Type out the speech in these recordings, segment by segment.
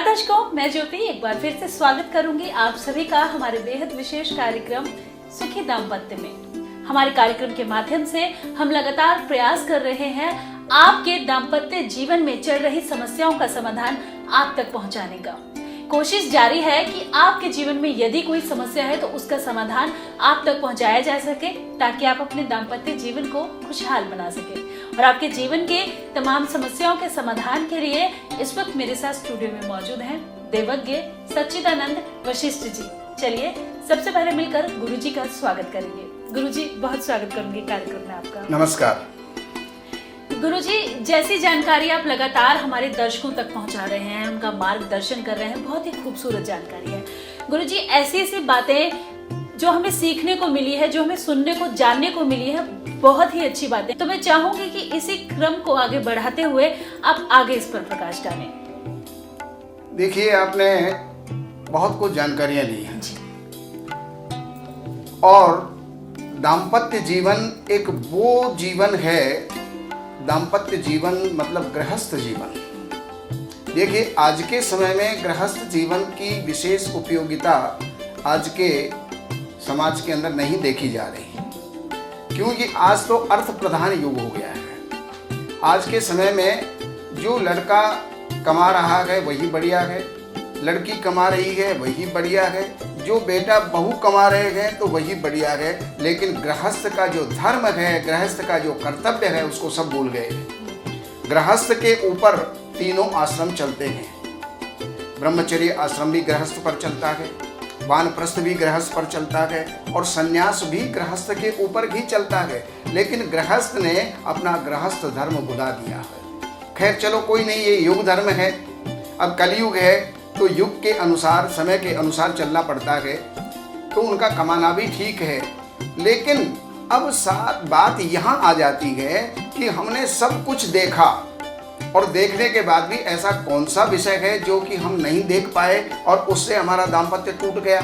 नमस्कार दर्शकों, मैं ज्योति एक बार फिर से स्वागत करूंगी आप सभी का हमारे बेहद विशेष कार्यक्रम सुखी दाम्पत्य में। हमारे कार्यक्रम के माध्यम से हम लगातार प्रयास कर रहे हैं आपके दाम्पत्य जीवन में चल रही समस्याओं का समाधान आप तक पहुंचाने का। कोशिश जारी है कि आपके जीवन में यदि कोई समस्या है तो उसका समाधान आप तक पहुंचाया जा सके, ताकि आप अपने दाम्पत्य जीवन को खुशहाल बना सके। और आपके जीवन के तमाम समस्याओं के समाधान के लिए इस वक्त मेरे साथ स्टूडियो में मौजूद हैं देवज्ञ सच्चिदानंद वशिष्ठ जी। चलिए सबसे पहले मिलकर गुरुजी का स्वागत करेंगे। गुरुजी, बहुत स्वागत करूंगी कार्यक्रम में आपका। नमस्कार गुरुजी, जैसी जानकारी आप लगातार हमारे दर्शकों तक पहुंचा रहे हैं, उनका मार्गदर्शन कर रहे हैं, बहुत ही खूबसूरत जानकारी है। गुरुजी, ऐसी बातें जो हमें सीखने को मिली है, जो हमें सुनने को जानने को मिली है, बहुत ही अच्छी बात है। तो मैं चाहूंगी कि इसी क्रम को आगे बढ़ाते हुए आप आगे इस पर प्रकाश डालें। देखिए, आपने बहुत कुछ जानकारियां ली हैं और दाम्पत्य जीवन एक वो जीवन है, दाम्पत्य जीवन मतलब गृहस्थ जीवन। देखिए, आज के समय में गृहस्थ जीवन की विशेष उपयोगिता आज के समाज के अंदर नहीं देखी जा रही, क्योंकि आज तो अर्थ प्रधान युग हो गया है। आज के समय में जो लड़का कमा रहा है वही बढ़िया है, लड़की कमा रही है वही बढ़िया है, जो बेटा बहू कमा रहे हैं तो वही बढ़िया है, लेकिन गृहस्थ का जो धर्म है, गृहस्थ का जो कर्तव्य है, उसको सब भूल गए हैं। गृहस्थ के ऊपर तीनों आश्रम चलते हैं। ब्रह्मचर्य आश्रम भी गृहस्थ पर चलता है, वानप्रस्थ भी गृहस्थ पर चलता है और संन्यास भी गृहस्थ के ऊपर ही चलता है। लेकिन गृहस्थ ने अपना गृहस्थ धर्म भुला दिया है। खैर चलो, कोई नहीं, ये युग धर्म है। अब कलयुग है तो युग के अनुसार, समय के अनुसार चलना पड़ता है, तो उनका कमाना भी ठीक है। लेकिन अब बात यहाँ आ जाती है कि हमने सब कुछ देखा और देखने के बाद भी ऐसा कौन सा विषय है जो कि हम नहीं देख पाए और उससे हमारा दाम्पत्य टूट गया।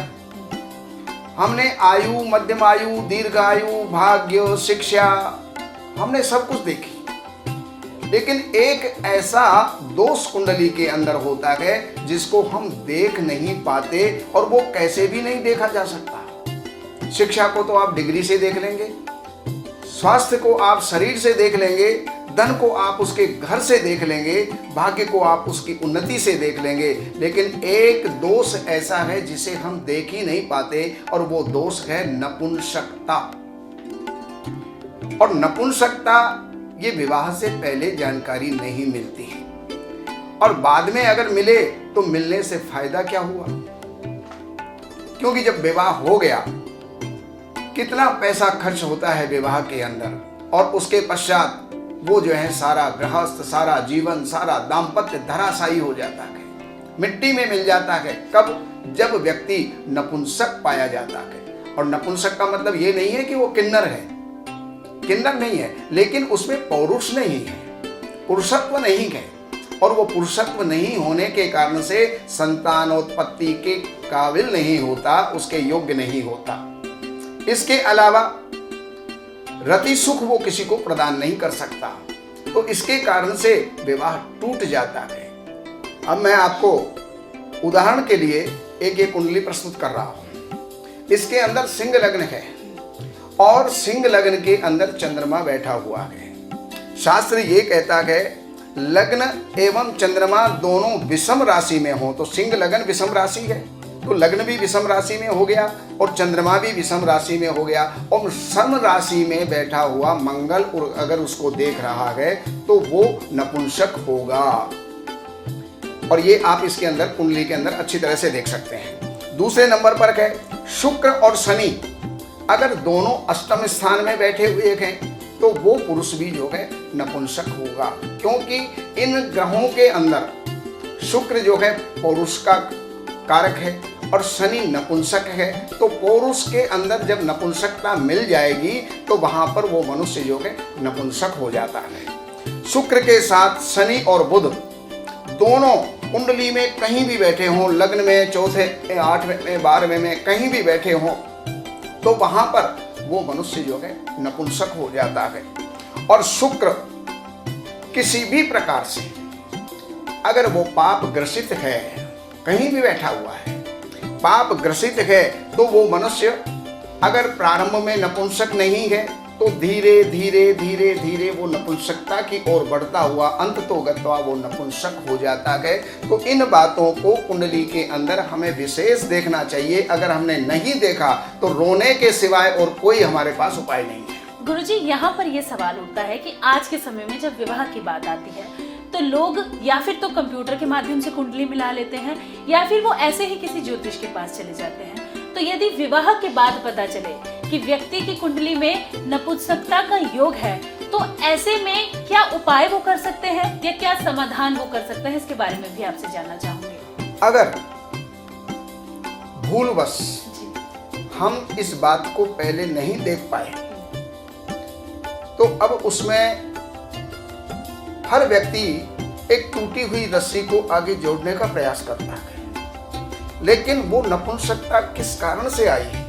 हमने आयु, मध्यम आयु, दीर्घ आयु, भाग्य, शिक्षा, हमने सब कुछ देखी, लेकिन एक ऐसा दोष कुंडली के अंदर होता है जिसको हम देख नहीं पाते और वो कैसे भी नहीं देखा जा सकता। शिक्षा को तो आप डिग्री से देख लेंगे, स्वास्थ्य को आप शरीर से देख लेंगे, धन को आप उसके घर से देख लेंगे, भाग्य को आप उसकी उन्नति से देख लेंगे, लेकिन एक दोष ऐसा है जिसे हम देख ही नहीं पाते और वो दोष है नपुंसकता। और नपुंसकता ये विवाह से पहले जानकारी नहीं मिलती है और बाद में अगर मिले तो मिलने से फायदा क्या हुआ, क्योंकि जब विवाह हो गया कितना पैसा खर्च होता है विवाह के अंदर, और उसके पश्चात वो जो है सारा गृहस्थ, सारा जीवन, सारा दाम्पत्य धराशायी हो जाता है, मिट्टी में मिल जाता है। कब? जब व्यक्ति नपुंसक पाया जाता है। और नपुंसक का मतलब ये नहीं है कि वो किन्नर है, किन्नर नहीं है, लेकिन उसमें पौरुष नहीं है, पुरुषत्व नहीं है, और वो पुरुषत्व नहीं होने के कारण से संतानोत्पत्ति के काबिल नहीं होता, उसके योग्य नहीं होता। इसके अलावा रति सुख वो किसी को प्रदान नहीं कर सकता, तो इसके कारण से विवाह टूट जाता है। अब मैं आपको उदाहरण के लिए एक कुंडली प्रस्तुत कर रहा हूं। इसके अंदर सिंह लग्न है और सिंह लग्न के अंदर चंद्रमा बैठा हुआ है। शास्त्र ये कहता है लग्न एवं चंद्रमा दोनों विषम राशि में हो, तो सिंह लग्न विषम राशि है, तो लग्न भी विषम राशि में हो गया और चंद्रमा भी विषम राशि में हो गया, और सम राशि में बैठा हुआ मंगल अगर उसको देख रहा है तो वो नपुंसक होगा। और ये आप इसके अंदर कुंडली के अंदर अच्छी तरह से देख सकते हैं। दूसरे नंबर पर है शुक्र और शनि, अगर दोनों अष्टम स्थान में बैठे हुए हैं तो वो पुरुष भी जो है नपुंसक होगा, क्योंकि इन ग्रहों के अंदर शुक्र जो है पौरुष का कारक है और शनि नपुंसक है। तो पौरुष के अंदर जब नपुंसकता मिल जाएगी तो वहां पर वो मनुष्य जो है नपुंसक हो जाता है। शुक्र के साथ शनि और बुध दोनों कुंडली में कहीं भी बैठे हों, लग्न में, चौथे, 8वें में, 12वें में कहीं भी बैठे हों, तो वहां पर वो मनुष्य जो है नपुंसक हो जाता है। और शुक्र किसी भी प्रकार से अगर वो पाप ग्रसित है कहीं भी बैठा हुआ है, पाप ग्रसित है, तो वो मनुष्य अगर प्रारंभ में नपुंसक नहीं है तो धीरे धीरे धीरे धीरे वो नपुंसकता की ओर बढ़ता हुआ अंत तो गत्वा वो नपुंसक हो जाता है। तो इन बातों को कुंडली के अंदर हमें विशेष देखना चाहिए। अगर हमने नहीं देखा तो रोने के सिवाय और कोई हमारे पास उपाय नहीं है। गुरुजी, यहाँ पर यह सवाल उठता है कि आज के समय में जब विवाह की बात आती है तो लोग या फिर तो कंप्यूटर के माध्यम से कुंडली मिला लेते हैं या फिर वो ऐसे ही किसी ज्योतिष के पास चले जाते हैं। तो यदि विवाह के बाद पता चले कि व्यक्ति की कुंडली में नपुंसकता का योग है, तो ऐसे में क्या उपाय वो कर सकते हैं या क्या समाधान वो कर सकते हैं, इसके बारे में भी आपसे जानना चाहूंगी। अगर भूलवश हम इस बात को पहले नहीं देख पाए तो अब उसमें हर व्यक्ति एक टूटी हुई रस्सी को आगे जोड़ने का प्रयास करता है, लेकिन वो नपुंसकता किस कारण से आई है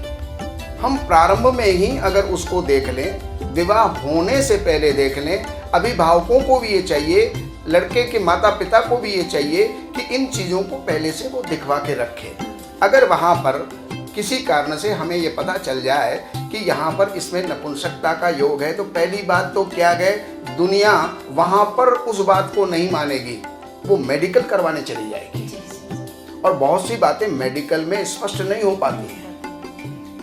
हम प्रारंभ में ही अगर उसको देख लें, विवाह होने से पहले देख लें। अभिभावकों को भी ये चाहिए, लड़के के माता पिता को भी ये चाहिए कि इन चीज़ों को पहले से वो दिखवा के रखे। अगर वहाँ पर किसी कारण से हमें ये पता चल जाए कि यहाँ पर इसमें नपुंसकता का योग है, तो पहली बात तो क्या है, दुनिया वहाँ पर उस बात को नहीं मानेगी, वो मेडिकल करवाने चली जाएगी। और बहुत सी बातें मेडिकल में स्पष्ट नहीं हो पाती हैं,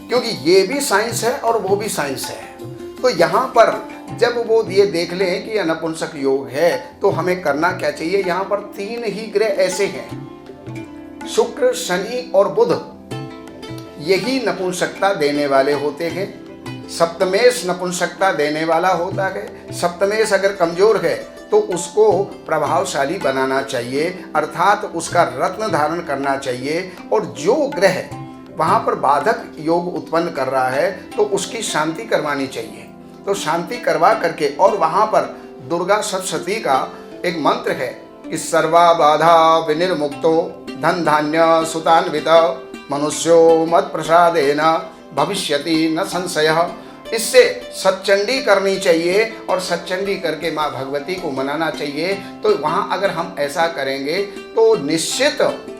क्योंकि ये भी साइंस है और वो भी साइंस है। तो यहाँ पर जब वो ये देख लें कि नपुंसक योग है तो हमें करना क्या चाहिए। यहाँ पर 3 ही ग्रह ऐसे हैं, शुक्र, शनि और बुध, यही नपुंसकता देने वाले होते हैं। सप्तमेश नपुंसकता देने वाला होता है। सप्तमेश अगर कमजोर है तो उसको प्रभावशाली बनाना चाहिए, अर्थात उसका रत्न धारण करना चाहिए। और जो ग्रह वहाँ पर बाधक योग उत्पन्न कर रहा है तो उसकी शांति करवानी चाहिए। तो शांति करवा करके, और वहाँ पर दुर्गा सप्तशती का एक मंत्र है कि सर्वा बाधा विनिर्मुक्तो धन धान्य सुतान्वित मनुष्यो मत प्रसादेन भविष्यति न संशयः। इससे सच्चंडी करनी चाहिए और सच्चंडी करके माँ भगवती को मनाना चाहिए। तो वहाँ अगर हम ऐसा करेंगे तो निश्चित,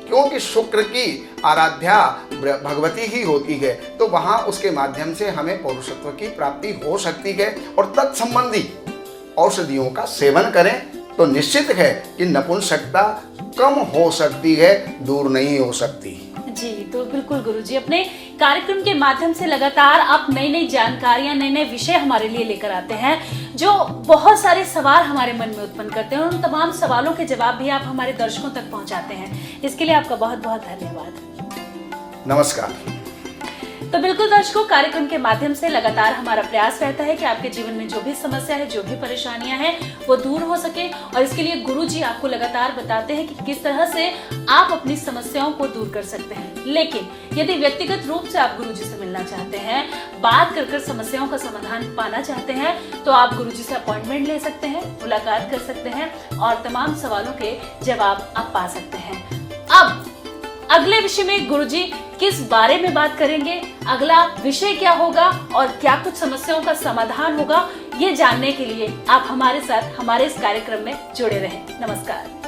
क्योंकि शुक्र की आराध्या भगवती ही होती है, तो वहाँ उसके माध्यम से हमें पौरुषत्व की प्राप्ति हो सकती है। और तत्संबंधी औषधियों का सेवन करें तो निश्चित है कि नपुंसकता कम हो सकती है, दूर नहीं हो सकती। जी, तो बिल्कुल गुरुजी, अपने कार्यक्रम के माध्यम से लगातार आप नई नई जानकारियां, नए नए विषय हमारे लिए लेकर आते हैं, जो बहुत सारे सवाल हमारे मन में उत्पन्न करते हैं। और उन तमाम सवालों के जवाब भी आप हमारे दर्शकों तक पहुंचाते हैं। इसके लिए आपका बहुत बहुत धन्यवाद। नमस्कार। तो बिल्कुल दर्शकों, कार्यक्रम के माध्यम से लगातार हमारा प्रयास रहता है कि आपके जीवन में जो भी समस्या है, जो भी परेशानियां हैं, वो दूर हो सके। और इसके लिए गुरुजी आपको लगातार बताते हैं कि किस तरह से आप अपनी समस्याओं को दूर कर सकते हैं। लेकिन यदि व्यक्तिगत रूप से आप गुरुजी से मिलना चाहते हैं, बात कर समस्याओं का समाधान पाना चाहते हैं, तो आप गुरुजी से अपॉइंटमेंट ले सकते हैं, मुलाकात कर सकते हैं और तमाम सवालों के जवाब आप पा सकते हैं। अब अगले विषय में गुरुजी किस बारे में बात करेंगे, अगला विषय क्या होगा और क्या कुछ समस्याओं का समाधान होगा, ये जानने के लिए आप हमारे साथ हमारे इस कार्यक्रम में जुड़े रहें। नमस्कार।